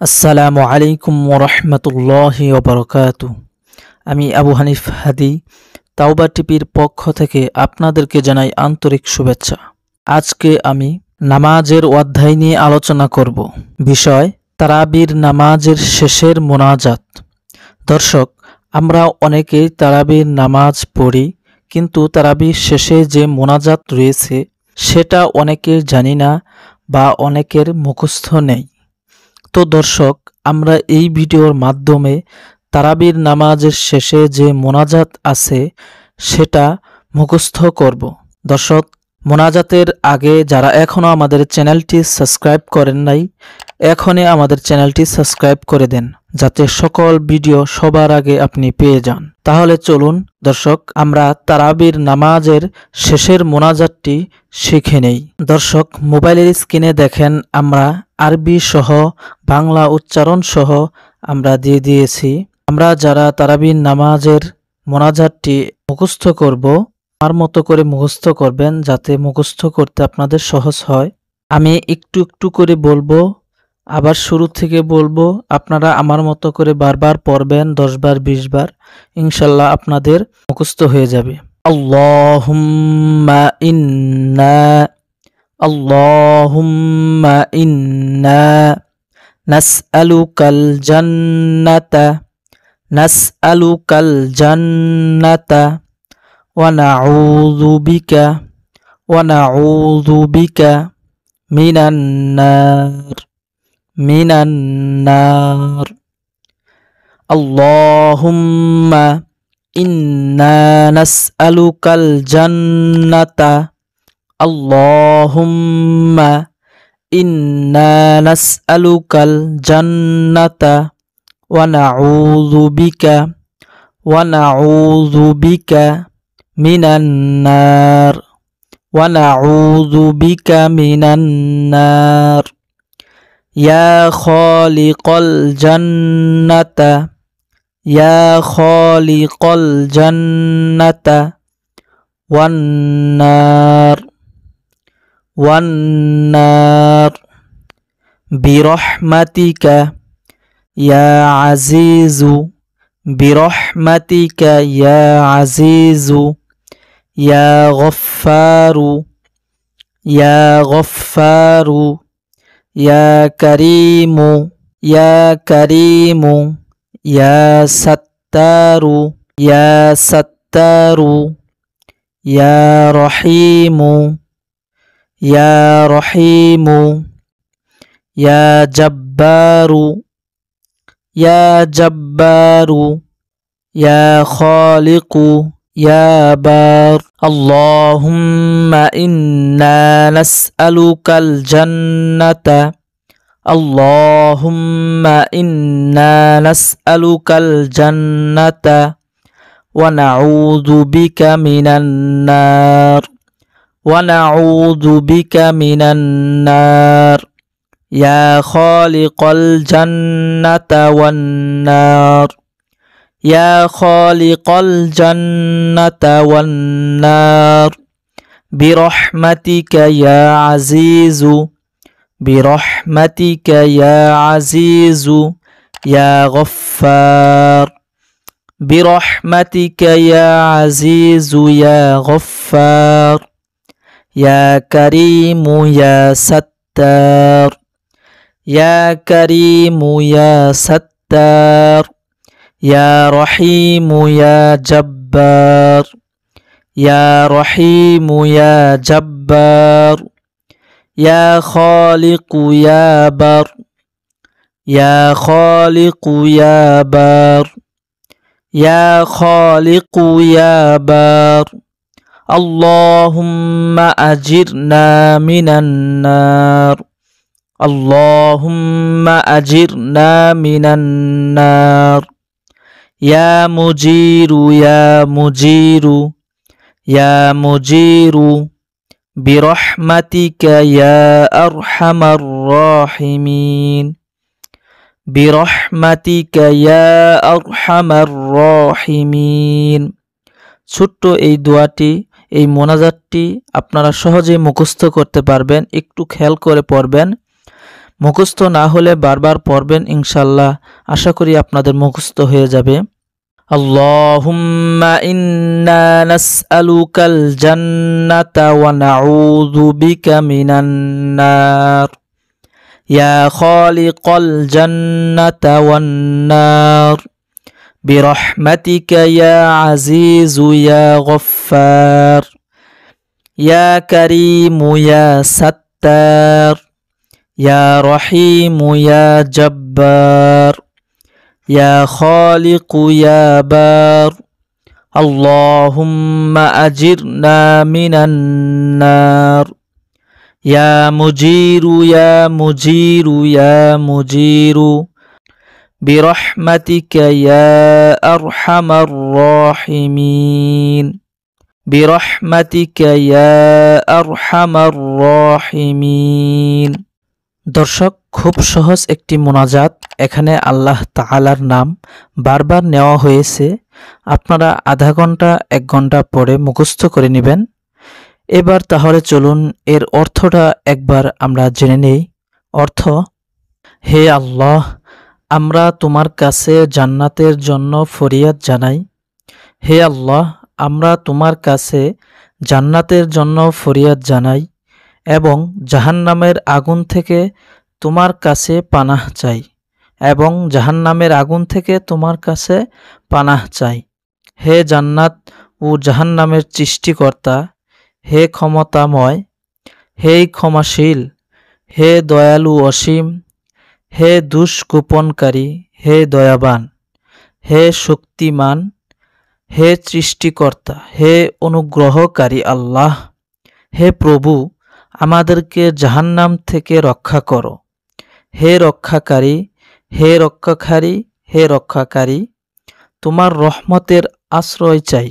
আসসালামু আলাইকুম ওরহমতুল্লাহি ওবরকাতু। আমি আবু হানিফ হাদি তাওবা টিপির পক্ষ থেকে আপনাদেরকে জানাই আন্তরিক শুভেচ্ছা। আজকে আমি নামাজের অধ্যায় নিয়ে আলোচনা করব। বিষয় তারাবির নামাজের শেষের মোনাজাত। দর্শক, আমরা অনেকেই তারাবির নামাজ পড়ি, কিন্তু তারাবির শেষে যে মোনাজাত রয়েছে সেটা অনেকের জানি না বা অনেকের মুখস্থ নেই। তো দর্শক, আমরা এই ভিডিওর মাধ্যমে তারাবির নামাজের শেষে যে মোনাজাত আছে সেটা মুখস্থ করব। দর্শক, মোনাজাতের আগে যারা এখনও আমাদের চ্যানেলটি সাবস্ক্রাইব করেন নাই, এখনই আমাদের চ্যানেলটি সাবস্ক্রাইব করে দেন, যাতে সকল ভিডিও সবার আগে আপনি পেয়ে যান। তাহলে চলুন দর্শক, আমরা তারাবির নামাজের শেষের মোনাজাতটি শিখে নেই। দর্শক, মোবাইলের স্ক্রিনে দেখেন আমরা আরবি সহ বাংলা উচ্চারণ সহ আমরা দিয়ে দিয়েছি। আমরা যারা তারাবির নামাজের মোনাজাতটি মুখস্থ করব, আমার মতো করে মুখস্থ করবেন, যাতে মুখস্থ করতে আপনাদের সহজ হয়। আমি একটু একটু করে বলবো, আবার শুরু থেকে বলবো, আপনারা আমার মতো করে বারবার পড়বেন, 10 বার 20 বার, ইনশাল্লাহ আপনাদের মুখস্থ হয়ে যাবে। আল্লাহুম্মা ইন্না আল্লাহুম্মা ইন্না নাসআলুকাল জান্নাতা নাসআলুকাল জান্নাতা ওয়া নাউযু বিকা মিনান নার আল্লাহুম্মা ইন্না নাসআলুকাল জান্নাতা আল্লাহুম্মা ইন্না নাসআলুকাল জান্নাতা ওয়া নাউযু বিকা মিনান নার ইয়া খালিকাল জান্নাতা ওয়ান নার বিরহমাতিকা ইয়া আজিজু ইয়া গফফারু ইয়া কারীমু ইয়া সাত্তারু ইয়া রহিমু ইয়া জব্বারু ইয়া খালিকু ইয়া বার। আল্লাহুম্মা ইন্না নাসআলুকাল জান্নাতা আল্লাহুম্মা ইন্না নাসআলুকাল জান্নাতা ওয়া নাউযু বিকা মিনান নার ইয়া খালিকাল জান্নাতা ওয়ান নার বিরহমাতিকা ইয়া আজিজু ইয়া গফফার ইয়া কারীমু ইয়া সাত্তার ইয়া রহিমু ইয়া জব্বার ইয়া খালিকু ইয়া বার আল্লাহুম্মা আজিরনা মিনান নার ইয়া মুজিরু বিরহমাতিকা ইয়া আরহামার রাহিমিন। ছোট্ট এই দোয়াটি, এই মোনাজাতটি আপনারা সহজেই মুখস্থ করতে পারবেন, একটু খেয়াল করে পড়বেন। মুখস্থ না হলে বারবার পড়বেন, ইনশাআল্লাহ আশা করি আপনাদের মুখস্থ হয়ে যাবে। আল্লাহুম্মা ইন্না নাসআলুকাল জান্নাতা ওয়া নাউযু বিকা মিনান নার ইয়া খালিকাল জান্নাতা ওয়ান নার বিরহমাতিকা ইয়া আজিজু ইয়া গফফার ইয়া কারীমু ইয়া সাত্তার ইয়া রহিমু ইয়া জব্বার ইয়া খালিকু ইয়া বার আল্লাহুম্মা আজিরনা মিনান নার ইয়া মুজিরু ইয়া মুজিরু ইয়া মুজিরু বিরহমাতিকা ইয়া আরহামার রাহিমিন বিরহমাতিকা ইয়া আরহামার রাহিমিন। দর্শক, খুব সহজ একটি মোনাজাত। এখানে আল্লাহ তাআলার নাম বারবার নেওয়া হয়েছে। আপনারা আধা ঘন্টা 1 ঘন্টা পরে মুখস্থ করে নেবেন। এবার তাহলে চলুন এর অর্থটা একবার আমরা জেনে নেই। অর্থ: হে আল্লাহ, আমরা তোমার কাছে জান্নাতের জন্য ফরিয়াদ জানাই। হে আল্লাহ, আমরা তোমার কাছে জান্নাতের জন্য ফরিয়াদ জানাই এবং জাহান্নামের আগুন থেকে তোমার কাছে পানাহ চাই এবং জাহান্নামের আগুন থেকে তোমার কাছে পানাহ চাই। হে জান্নাত ও জাহান্নামের সৃষ্টিকর্তা, হে ক্ষমতাময়, হে ক্ষমাশীল, হে দয়ালু অসীম, হে দুষ্কোপনকারী, হে দয়াবান, হে শক্তিমান, হে সৃষ্টিকর্তা, হে অনুগ্রহকারী আল্লাহ। হে প্রভু, আমাদেরকে জাহান্নাম থেকে রক্ষা করো। হে রক্ষাকারী, হে রক্ষাকারী, হে রক্ষাকারী, তোমার রহমতের আশ্রয় চাই,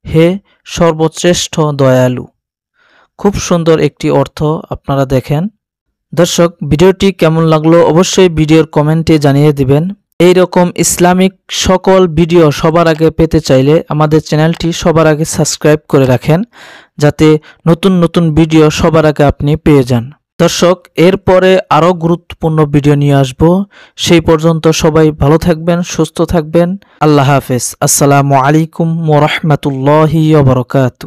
হে সর্বশ্রেষ্ঠ দয়ালু। খুব সুন্দর একটি অর্থ, আপনারা দেখেন। দর্শক, ভিডিওটি কেমন লাগলো অবশ্যই ভিডিওর কমেন্টে জানিয়ে দিবেন। এই রকম ইসলামিক সকল ভিডিও সবার আগে পেতে চাইলে আমাদের চ্যানেলটি সবার আগে সাবস্ক্রাইব করে রাখেন, যাতে নতুন নতুন ভিডিও সবার আগে আপনি পেয়ে যান। দর্শক, এরপরে আরও গুরুত্বপূর্ণ ভিডিও নিয়ে আসব। সেই পর্যন্ত সবাই ভালো থাকবেন, সুস্থ থাকবেন। আল্লাহ হাফেজ। আসসালামু আলাইকুম ওয়া রাহমাতুল্লাহি ওয়া বারাকাতুহু।